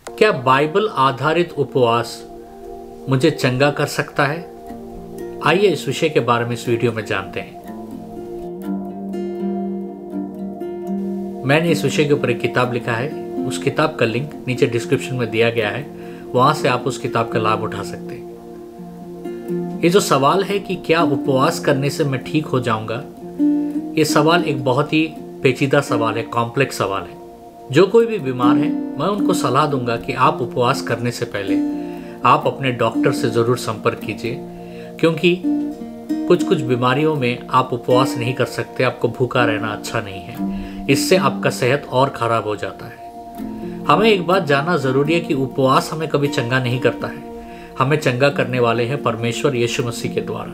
क्या बाइबल आधारित उपवास मुझे चंगा कर सकता है? आइए इस विषय के बारे में इस वीडियो में जानते हैं। मैंने इस विषय के ऊपर एक किताब लिखा है। उस किताब का लिंक नीचे डिस्क्रिप्शन में दिया गया है, वहां से आप उस किताब का लाभ उठा सकते हैं। ये जो सवाल है कि क्या उपवास करने से मैं ठीक हो जाऊंगा, ये सवाल एक बहुत ही पेचीदा सवाल है, कॉम्प्लेक्स सवाल है। जो कोई भी बीमार है, मैं उनको सलाह दूंगा कि आप उपवास करने से पहले आप अपने डॉक्टर से ज़रूर संपर्क कीजिए, क्योंकि कुछ बीमारियों में आप उपवास नहीं कर सकते। आपको भूखा रहना अच्छा नहीं है, इससे आपका सेहत और ख़राब हो जाता है। हमें एक बात जानना ज़रूरी है कि उपवास हमें कभी चंगा नहीं करता है। हमें चंगा करने वाले हैं परमेश्वर यीशु मसीह के द्वारा,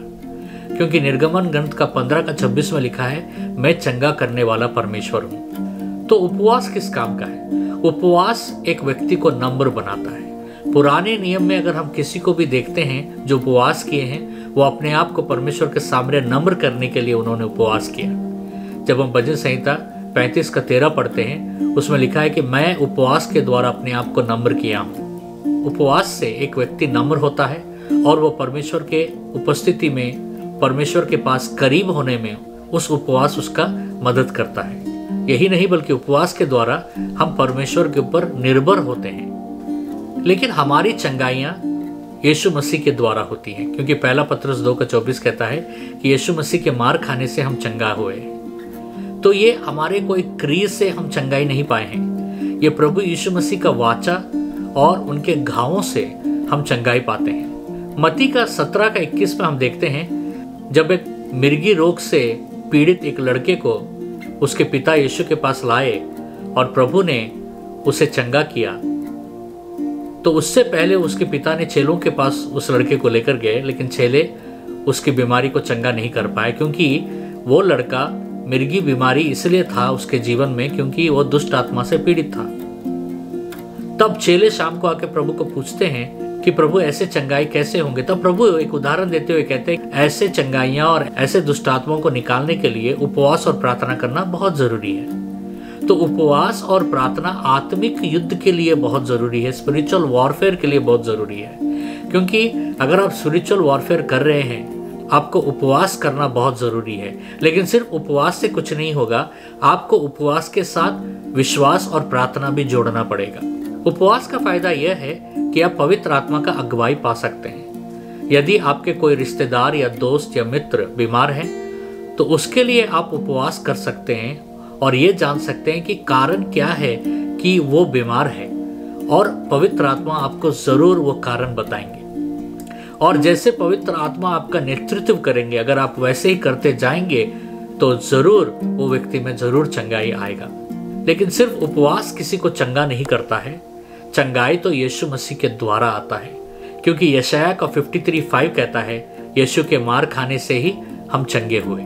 क्योंकि निर्गमन ग्रंथ का 15:26 में लिखा है, मैं चंगा करने वाला परमेश्वर हूँ। तो उपवास किस काम का है? उपवास एक व्यक्ति को नम्र बनाता है। पुराने नियम में अगर हम किसी को भी देखते हैं जो उपवास किए हैं, वो अपने आप को परमेश्वर के सामने नम्र करने के लिए उन्होंने उपवास किया। जब हम भजन संहिता 35:13 पढ़ते हैं, उसमें लिखा है कि मैं उपवास के द्वारा अपने आप को नम्र किया हूँ। उपवास से एक व्यक्ति नम्र होता है और वो परमेश्वर के उपस्थिति में, परमेश्वर के पास करीब होने में उस उपवास उसका मदद करता है। यही नहीं बल्कि उपवास के द्वारा हम परमेश्वर के ऊपर निर्भर होते हैं। लेकिन हमारी चंगाइयाँ यीशु मसीह के द्वारा होती हैं, क्योंकि पहला पत्रस 2:24 कहता है कि यीशु मसीह के मार खाने से हम चंगा हुए। तो ये हमारे कोई क्रिया से हम चंगाई नहीं पाए हैं, ये प्रभु यीशु मसीह का वाचा और उनके घावों से हम चंगाई पाते हैं। मत्ती का 17:21 में हम देखते हैं, जब एक मिर्गी रोग से पीड़ित एक लड़के को उसके पिता यीशु के पास लाए और प्रभु ने उसे चंगा किया, तो उससे पहले उसके पिता ने चेलों के पास उस लड़के को लेकर गए, लेकिन चेले उसकी बीमारी को चंगा नहीं कर पाए, क्योंकि वो लड़का मिर्गी बीमारी इसलिए था उसके जीवन में क्योंकि वो दुष्ट आत्मा से पीड़ित था। तब चेले शाम को आके प्रभु को पूछते हैं कि प्रभु ऐसे चंगाई कैसे होंगे? तब प्रभु एक उदाहरण देते हुए कहते हैं, ऐसे चंगाइयां और ऐसे दुष्ट आत्माओं को निकालने के लिए उपवास और प्रार्थना करना बहुत जरूरी है। तो उपवास और प्रार्थना आत्मिक युद्ध के लिए बहुत जरूरी है, स्पिरिचुअल वॉरफेयर के लिए बहुत जरूरी है। क्योंकि अगर आप स्पिरिचुअल वॉरफेयर कर रहे हैं, आपको उपवास करना बहुत जरूरी है। लेकिन सिर्फ उपवास से कुछ नहीं होगा, आपको उपवास के साथ विश्वास और प्रार्थना भी जोड़ना पड़ेगा। उपवास का फायदा यह है कि आप पवित्र आत्मा का अगुवाई पा सकते हैं। यदि आपके कोई रिश्तेदार या दोस्त या मित्र बीमार हैं, तो उसके लिए आप उपवास कर सकते हैं और ये जान सकते हैं कि कारण क्या है कि वो बीमार है, और पवित्र आत्मा आपको जरूर वो कारण बताएंगे। और जैसे पवित्र आत्मा आपका नेतृत्व करेंगे, अगर आप वैसे ही करते जाएंगे, तो जरूर वो व्यक्ति में जरूर चंगाई आएगा। लेकिन सिर्फ उपवास किसी को चंगा नहीं करता है। चंगाई तो यीशु मसीह के द्वारा आता है, क्योंकि यशायाह का 53:5 कहता है, यीशु के मार खाने से ही हम चंगे हुए।